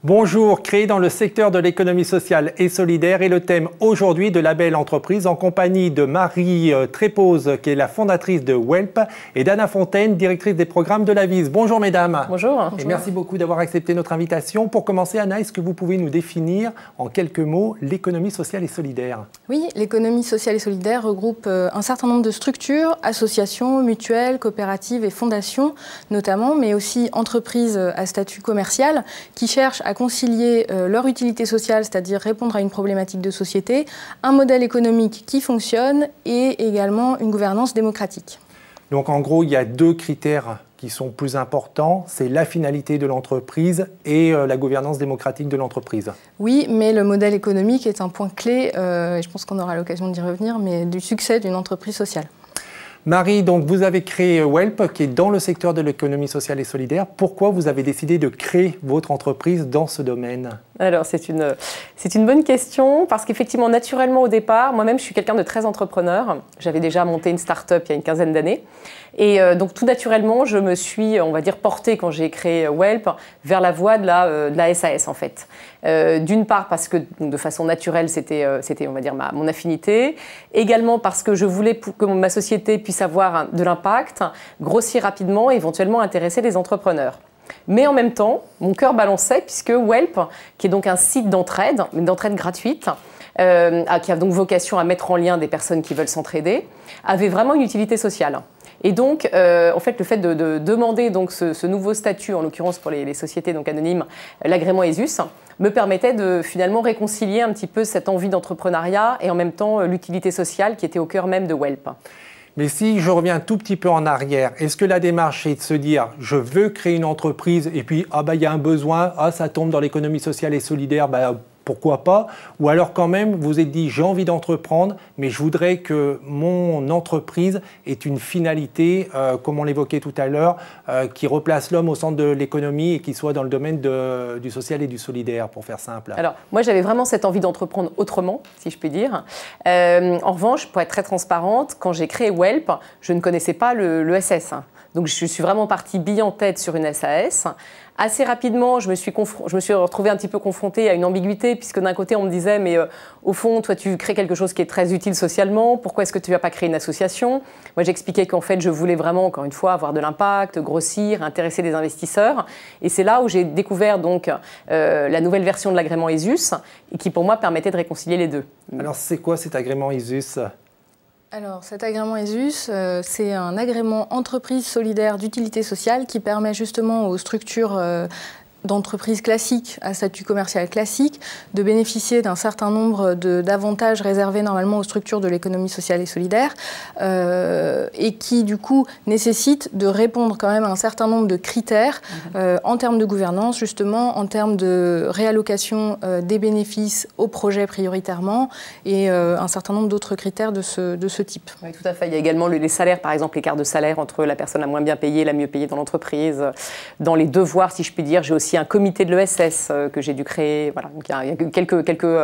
Bonjour, créé dans le secteur de l'économie sociale et solidaire et le thème aujourd'hui de la belle entreprise en compagnie de Marie Trépose qui est la fondatrice de Welp et d'Anna Fontaine, directrice des programmes de la VIS. Bonjour mesdames. Bonjour. Et merci beaucoup d'avoir accepté notre invitation. Pour commencer, Anna, est-ce que vous pouvez nous définir en quelques mots l'économie sociale et solidaire? Oui, l'économie sociale et solidaire regroupe un certain nombre de structures, associations, mutuelles, coopératives et fondations notamment, mais aussi entreprises à statut commercial qui cherchent à concilier leur utilité sociale, c'est-à-dire répondre à une problématique de société, un modèle économique qui fonctionne et également une gouvernance démocratique. Donc en gros, il y a deux critères qui sont plus importants, c'est la finalité de l'entreprise et la gouvernance démocratique de l'entreprise. Oui, mais le modèle économique est un point clé, et je pense qu'on aura l'occasion d'y revenir, mais du succès d'une entreprise sociale. Marie, donc vous avez créé Welp, qui est dans le secteur de l'économie sociale et solidaire. Pourquoi vous avez décidé de créer votre entreprise dans ce domaine? Alors, c'est une bonne question, parce qu'effectivement, naturellement, au départ, moi-même, je suis quelqu'un de très entrepreneur. J'avais déjà monté une start-up il y a une quinzaine d'années. Et donc, tout naturellement, je me suis, on va dire, portée, quand j'ai créé Welp, vers la voie de la SAS, en fait. D'une part, parce que de façon naturelle, c'était on va dire, mon affinité. Également parce que je voulais que ma société puisse avoir de l'impact, grossir rapidement et éventuellement intéresser les entrepreneurs. Mais en même temps, mon cœur balançait puisque Welp, qui est donc un site d'entraide, une d'entraide gratuite, qui a donc vocation à mettre en lien des personnes qui veulent s'entraider, avait vraiment une utilité sociale. Et donc, en fait, le fait de demander donc ce nouveau statut, en l'occurrence pour les sociétés donc anonymes, l'agrément ESUS, me permettait de finalement réconcilier un petit peu cette envie d'entrepreneuriat et en même temps l'utilité sociale qui était au cœur même de Welp. Mais si je reviens un tout petit peu en arrière, est-ce que la démarche est de se dire je veux créer une entreprise et puis il y a un besoin, ça tombe dans l'économie sociale et solidaire, pourquoi pas? Ou alors quand même vous vous êtes dit j'ai envie d'entreprendre mais je voudrais que mon entreprise ait une finalité, comme on l'évoquait tout à l'heure, qui replace l'homme au centre de l'économie et qui soit dans le domaine du social et du solidaire, pour faire simple. Alors moi j'avais vraiment cette envie d'entreprendre autrement, si je puis dire. En revanche, pour être très transparente, quand j'ai créé Welp, je ne connaissais pas le SS. Donc je suis vraiment partie bille en tête sur une SAS. Assez rapidement, je me suis retrouvée un petit peu confrontée à une ambiguïté, puisque d'un côté, on me disait, mais au fond, toi, tu crées quelque chose qui est très utile socialement, pourquoi est-ce que tu ne vas pas créer une association? Moi, j'expliquais qu'en fait, je voulais vraiment, encore une fois, avoir de l'impact, grossir, intéresser des investisseurs. Et c'est là où j'ai découvert donc la nouvelle version de l'agrément ESUS, et qui, pour moi, permettait de réconcilier les deux. Alors, c'est quoi cet agrément ESUS ? Alors, cet agrément ESUS, c'est un agrément entreprise solidaire d'utilité sociale qui permet justement aux structures d'entreprises classiques, à statut commercial classique, de bénéficier d'un certain nombre d'avantages réservés normalement aux structures de l'économie sociale et solidaire et qui, du coup, nécessitent de répondre quand même à un certain nombre de critères en termes de gouvernance, justement, en termes de réallocation des bénéfices aux projets prioritairement et un certain nombre d'autres critères de ce type. Oui, tout à fait. Il y a également les salaires, par exemple, l'écart de salaire entre la personne la moins bien payée et la mieux payée dans l'entreprise. Dans les devoirs, si je puis dire, j'ai aussi un comité de l'ESS que j'ai dû créer. Voilà. Donc, il y a quelques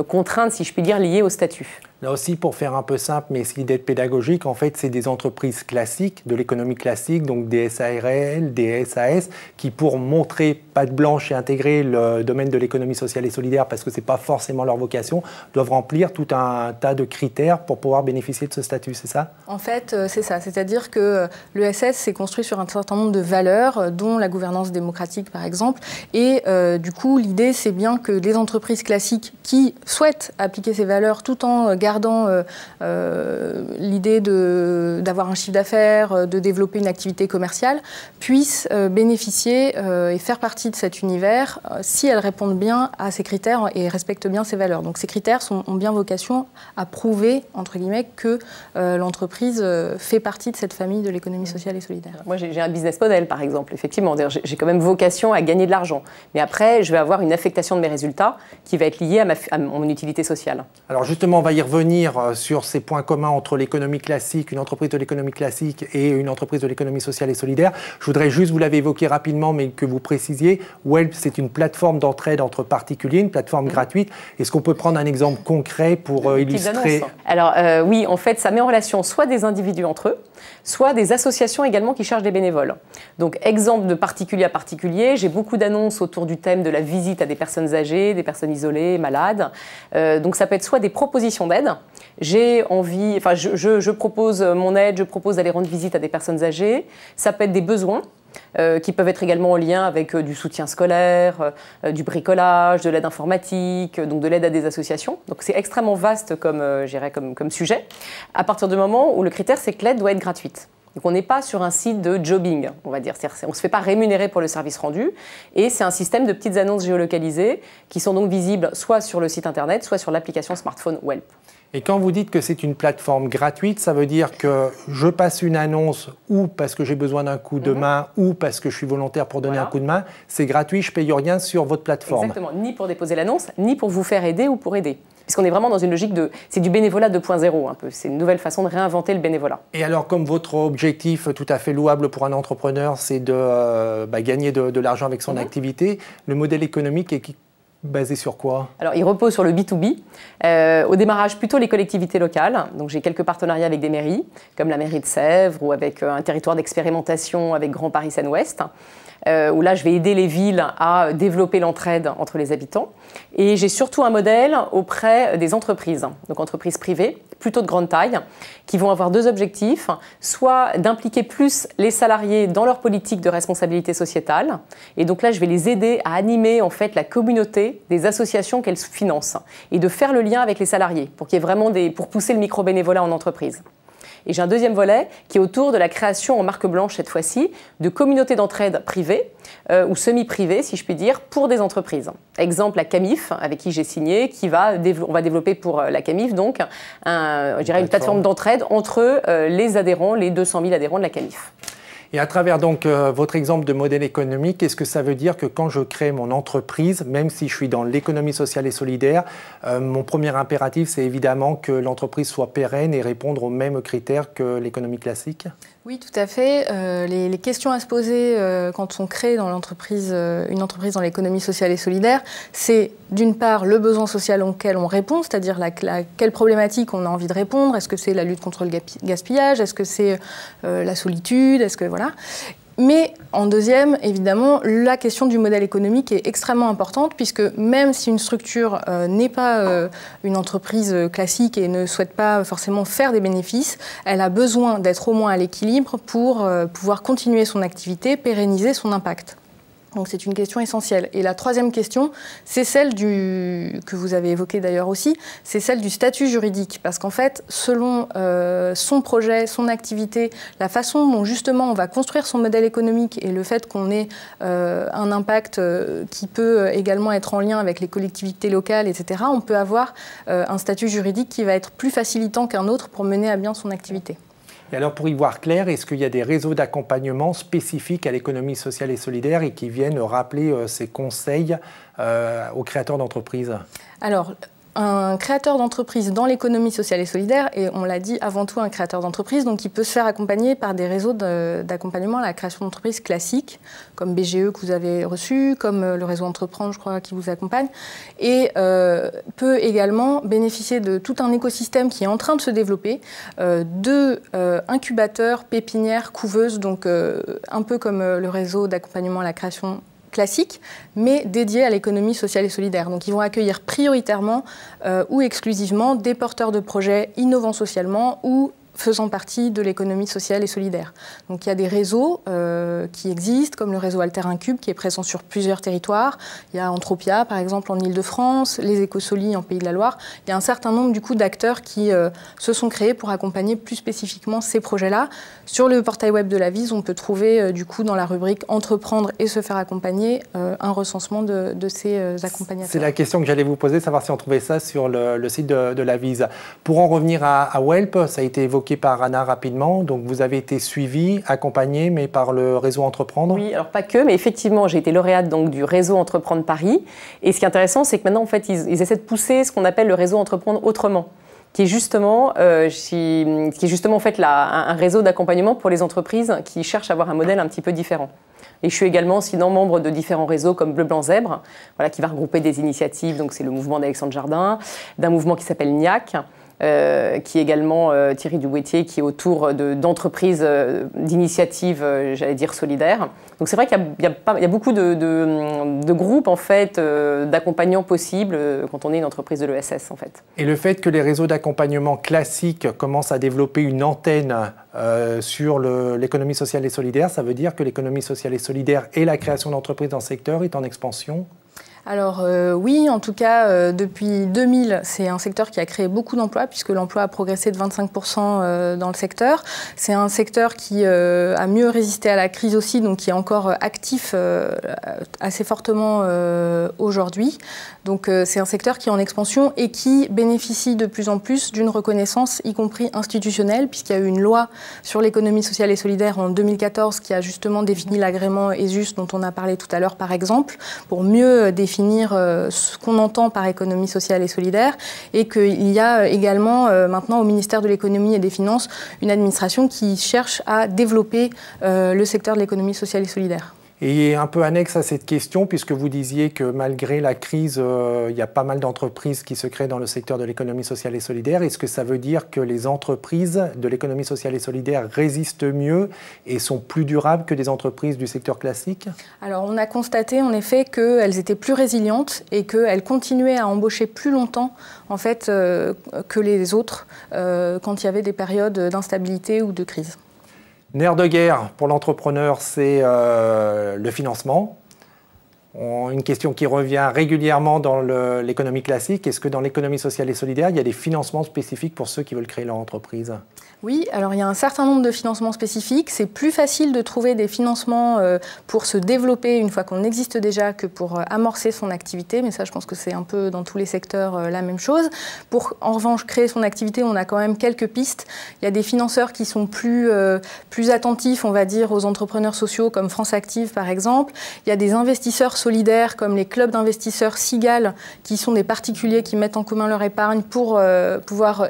contraintes, si je puis dire, liées au statut. Là aussi, pour faire un peu simple, mais essayer d'être pédagogique, en fait, c'est des entreprises classiques, de l'économie classique, donc des SARL, des SAS, qui pour montrer patte blanche et intégrer le domaine de l'économie sociale et solidaire, parce que ce n'est pas forcément leur vocation, doivent remplir tout un tas de critères pour pouvoir bénéficier de ce statut, c'est ça? En fait, c'est ça. C'est-à-dire que l'ESS s'est construit sur un certain nombre de valeurs, dont la gouvernance démocratique, par exemple. Et du coup, l'idée, c'est bien que les entreprises classiques qui souhaitent appliquer ces valeurs tout en gardant l'idée d'avoir un chiffre d'affaires, de développer une activité commerciale, puissent bénéficier et faire partie de cet univers si elles répondent bien à ces critères et respectent bien ces valeurs. Donc ces critères ont bien vocation à prouver, entre guillemets, que l'entreprise fait partie de cette famille de l'économie sociale et solidaire. Moi, j'ai un business model, par exemple, effectivement. J'ai quand même vocation à gagner de l'argent. Mais après, je vais avoir une affectation de mes résultats qui va être liée à mon utilité sociale. Alors justement, on va y revenir. revenir sur ces points communs entre l'économie classique, une entreprise de l'économie classique et une entreprise de l'économie sociale et solidaire, je voudrais juste, vous l'avez évoqué rapidement, mais que vous précisiez, Welp, c'est une plateforme d'entraide entre particuliers, une plateforme gratuite. Est-ce qu'on peut prendre un exemple concret pour illustrer? Alors oui, en fait, ça met en relation soit des individus entre eux, soit des associations également qui cherchent des bénévoles. Donc, exemple de particulier à particulier, j'ai beaucoup d'annonces autour du thème de la visite à des personnes âgées, des personnes isolées, malades. Donc, ça peut être soit des propositions d'aide. J'ai envie, enfin, je propose mon aide, je propose d'aller rendre visite à des personnes âgées. Ça peut être des besoins. Qui peuvent être également en lien avec du soutien scolaire, du bricolage, de l'aide informatique, donc de l'aide à des associations. Donc c'est extrêmement vaste comme sujet, à partir du moment où le critère c'est que l'aide doit être gratuite. Donc on n'est pas sur un site de jobbing, on va dire. On ne se fait pas rémunérer pour le service rendu, et c'est un système de petites annonces géolocalisées qui sont donc visibles soit sur le site internet, soit sur l'application smartphone Welp. Et quand vous dites que c'est une plateforme gratuite, ça veut dire que je passe une annonce ou parce que j'ai besoin d'un coup de main ou parce que je suis volontaire pour donner un coup de main, c'est gratuit, je ne paye rien sur votre plateforme. Exactement, ni pour déposer l'annonce, ni pour vous faire aider ou pour aider. Puisqu'on est vraiment dans une logique c'est du bénévolat 2.0 un peu, c'est une nouvelle façon de réinventer le bénévolat. Et alors comme votre objectif tout à fait louable pour un entrepreneur, c'est de gagner de l'argent avec son activité, le modèle économique est basé sur quoi? Alors, il repose sur le B2B. Au démarrage, plutôt les collectivités locales. Donc, j'ai quelques partenariats avec des mairies, comme la mairie de Sèvres ou avec un territoire d'expérimentation avec Grand Paris Seine-Ouest, où là, je vais aider les villes à développer l'entraide entre les habitants. Et j'ai surtout un modèle auprès des entreprises, donc entreprises privées, plutôt de grande taille, qui vont avoir deux objectifs, soit d'impliquer plus les salariés dans leur politique de responsabilité sociétale. Et donc là, je vais les aider à animer en fait la communauté des associations qu'elles financent et de faire le lien avec les salariés pour qu'il y ait vraiment pour pousser le micro-bénévolat en entreprise. Et j'ai un deuxième volet qui est autour de la création en marque blanche cette fois-ci de communautés d'entraide privées ou semi-privées, si je puis dire, pour des entreprises. Exemple, la CAMIF, avec qui j'ai signé, on va développer pour la CAMIF donc une plateforme d'entraide entre les adhérents, les 200 000 adhérents de la CAMIF. Et à travers donc votre exemple de modèle économique, est-ce que ça veut dire que quand je crée mon entreprise, même si je suis dans l'économie sociale et solidaire, mon premier impératif, c'est évidemment que l'entreprise soit pérenne et répondre aux mêmes critères que l'économie classique? Oui, tout à fait. Les questions à se poser quand on crée dans l'entreprise, une entreprise dans l'économie sociale et solidaire, c'est d'une part le besoin social auquel on répond, c'est-à-dire quelle problématique on a envie de répondre. Est-ce que c'est la lutte contre le gaspillage? Est-ce que c'est la solitude? Est-ce que voilà. Mais en deuxième, évidemment, la question du modèle économique est extrêmement importante puisque même si une structure n'est pas une entreprise classique et ne souhaite pas forcément faire des bénéfices, elle a besoin d'être au moins à l'équilibre pour pouvoir continuer son activité, pérenniser son impact. Donc c'est une question essentielle. Et la troisième question, c'est celle que vous avez évoquée d'ailleurs aussi, c'est celle du statut juridique. Parce qu'en fait, selon son projet, son activité, la façon dont justement on va construire son modèle économique et le fait qu'on ait un impact qui peut également être en lien avec les collectivités locales, etc., on peut avoir un statut juridique qui va être plus facilitant qu'un autre pour mener à bien son activité. Et alors, pour y voir clair, est-ce qu'il y a des réseaux d'accompagnement spécifiques à l'économie sociale et solidaire et qui viennent rappeler ces conseils aux créateurs d'entreprises? Alors, un créateur d'entreprise dans l'économie sociale et solidaire, et on l'a dit avant tout un créateur d'entreprise, donc il peut se faire accompagner par des réseaux d'accompagnement à la création d'entreprises classiques, comme BGE que vous avez reçu, comme le réseau Entreprendre, je crois, qui vous accompagne, et peut également bénéficier de tout un écosystème qui est en train de se développer, de incubateurs, pépinières, couveuses, donc un peu comme le réseau d'accompagnement à la création classique, mais dédiés à l'économie sociale et solidaire. Donc ils vont accueillir prioritairement ou exclusivement des porteurs de projets innovants socialement ou faisant partie de l'économie sociale et solidaire. Donc il y a des réseaux qui existent, comme le réseau Alter Incube, qui est présent sur plusieurs territoires. Il y a Entropia, par exemple, en Ile-de-France, les Écosoli en Pays de la Loire. Il y a un certain nombre du coup, d'acteurs qui se sont créés pour accompagner plus spécifiquement ces projets-là. Sur le portail web de la VISE, on peut trouver du coup, dans la rubrique « Entreprendre et se faire accompagner » un recensement de ces accompagnateurs. C'est la question que j'allais vous poser, savoir si on trouvait ça sur le site de la VISE. Pour en revenir à Welp, ça a été évoqué par Anna rapidement, donc vous avez été suivi, accompagné, mais par le réseau Entreprendre? Oui, alors pas que, mais effectivement, j'ai été lauréate donc, du réseau Entreprendre Paris. Et ce qui est intéressant, c'est que maintenant, en fait, ils essaient de pousser ce qu'on appelle le réseau Entreprendre autrement, qui est justement, en fait un réseau d'accompagnement pour les entreprises qui cherchent à avoir un modèle un petit peu différent. Et je suis également sinon membre de différents réseaux comme Bleu Blanc Zèbre, voilà, qui va regrouper des initiatives, donc c'est le mouvement d'Alexandre Jardin, d'un mouvement qui s'appelle NIAC, qui est également Thierry Duboitier, qui est autour d'entreprises, d'initiatives, j'allais dire, solidaires. Donc c'est vrai qu'il y a beaucoup de groupes, en fait, d'accompagnants possibles quand on est une entreprise de l'ESS, en fait. Et le fait que les réseaux d'accompagnement classiques commencent à développer une antenne sur l'économie sociale et solidaire, ça veut dire que l'économie sociale et solidaire et la création d'entreprises dans ce secteur est en expansion ? Alors oui, en tout cas, depuis 2000, c'est un secteur qui a créé beaucoup d'emplois, puisque l'emploi a progressé de 25% dans le secteur. C'est un secteur qui a mieux résisté à la crise aussi, donc qui est encore actif assez fortement aujourd'hui. Donc c'est un secteur qui est en expansion et qui bénéficie de plus en plus d'une reconnaissance, y compris institutionnelle, puisqu'il y a eu une loi sur l'économie sociale et solidaire en 2014 qui a justement défini l'agrément ESUS dont on a parlé tout à l'heure, par exemple, pour mieux définir ce qu'on entend par économie sociale et solidaire, et qu'il y a également maintenant au ministère de l'économie et des finances une administration qui cherche à développer le secteur de l'économie sociale et solidaire. Et un peu annexe à cette question, puisque vous disiez que malgré la crise, il y a pas mal d'entreprises qui se créent dans le secteur de l'économie sociale et solidaire. Est-ce que ça veut dire que les entreprises de l'économie sociale et solidaire résistent mieux et sont plus durables que des entreprises du secteur classique ? Alors on a constaté en effet qu'elles étaient plus résilientes et qu'elles continuaient à embaucher plus longtemps en fait, que les autres quand il y avait des périodes d'instabilité ou de crise. Nerf de guerre pour l'entrepreneur, c'est le financement. Une question qui revient régulièrement dans l'économie classique. Est-ce que dans l'économie sociale et solidaire, il y a des financements spécifiques pour ceux qui veulent créer leur entreprise ? Oui, alors il y a un certain nombre de financements spécifiques. C'est plus facile de trouver des financements pour se développer une fois qu'on existe déjà que pour amorcer son activité. Mais ça, je pense que c'est un peu dans tous les secteurs la même chose. Pour, en revanche, créer son activité, on a quand même quelques pistes. Il y a des financeurs qui sont plus attentifs, on va dire, aux entrepreneurs sociaux comme France Active, par exemple. Il y a des investisseurs solidaires comme les clubs d'investisseurs Sigal, qui sont des particuliers qui mettent en commun leur épargne pour pouvoir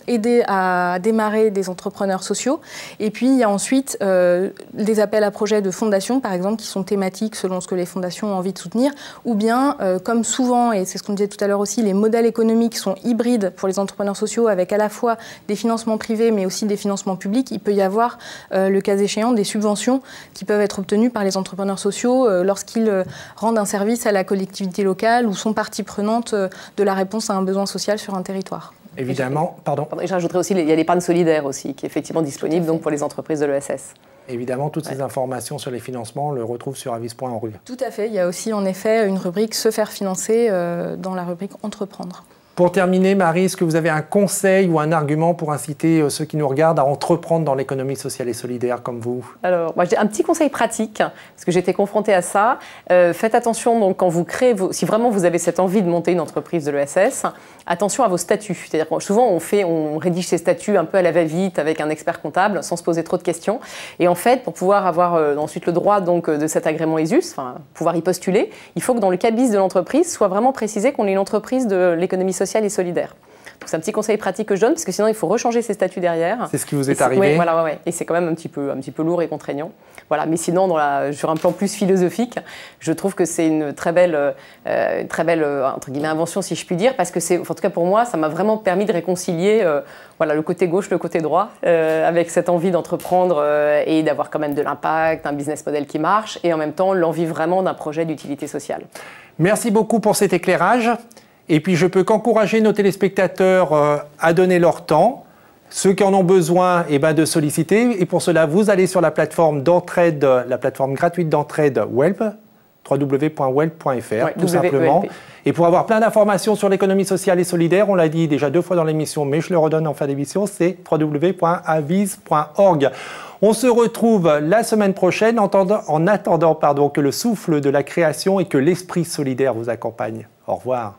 aider à démarrer des entrepreneurs sociaux. Et puis, il y a ensuite des appels à projets de fondations, par exemple, qui sont thématiques selon ce que les fondations ont envie de soutenir, ou bien, comme souvent, et c'est ce qu'on disait tout à l'heure aussi, les modèles économiques sont hybrides pour les entrepreneurs sociaux, avec à la fois des financements privés, mais aussi des financements publics. Il peut y avoir, le cas échéant, des subventions qui peuvent être obtenues par les entrepreneurs sociaux lorsqu'ils rendent un service à la collectivité locale ou sont partie prenante de la réponse à un besoin social sur un territoire. Évidemment, pardon. Et j'ajouterais aussi, il y a l'épargne solidaire aussi, qui est effectivement disponible donc, pour les entreprises de l'ESS. Évidemment, toutes ces informations sur les financements, on le retrouve sur avis.org. Tout à fait. Il y a aussi en effet une rubrique « Se faire financer » dans la rubrique « Entreprendre ». Pour terminer, Marie, est-ce que vous avez un conseil ou un argument pour inciter ceux qui nous regardent à entreprendre dans l'économie sociale et solidaire comme vous ? Alors, moi, j'ai un petit conseil pratique, parce que j'ai été confrontée à ça. Faites attention, donc, quand vous créez, si vraiment vous avez cette envie de monter une entreprise de l'ESS, attention à vos statuts. C'est-à-dire que souvent, on rédige ses statuts un peu à la va-vite avec un expert comptable, sans se poser trop de questions. Et en fait, pour pouvoir avoir ensuite le droit donc, de cet agrément ESUS, enfin, pouvoir y postuler, il faut que dans le cabis de l'entreprise, soit vraiment précisé qu'on est une entreprise de l'économie sociale et solidaire. C'est un petit conseil pratique que je donne, parce que sinon il faut rechanger ses statuts derrière. C'est ce qui vous est arrivé ? Oui, voilà, ouais. Et c'est quand même un petit peu lourd et contraignant. Voilà. Mais sinon, sur un plan plus philosophique, je trouve que c'est une très belle entre guillemets, invention, si je puis dire, parce que en tout cas pour moi, ça m'a vraiment permis de réconcilier le côté gauche, le côté droit, avec cette envie d'entreprendre et d'avoir quand même de l'impact, un business model qui marche, et en même temps l'envie vraiment d'un projet d'utilité sociale. Merci beaucoup pour cet éclairage. Et puis, je peux qu'encourager nos téléspectateurs à donner leur temps. Ceux qui en ont besoin, de solliciter. Et pour cela, vous allez sur la plateforme d'entraide, la plateforme gratuite d'entraide Welp, www.welp.fr, tout simplement. Et pour avoir plein d'informations sur l'économie sociale et solidaire, on l'a dit déjà 2 fois dans l'émission, mais je le redonne en fin d'émission, c'est www.avis.org. On se retrouve la semaine prochaine en attendant que le souffle de la création et que l'esprit solidaire vous accompagne. Au revoir.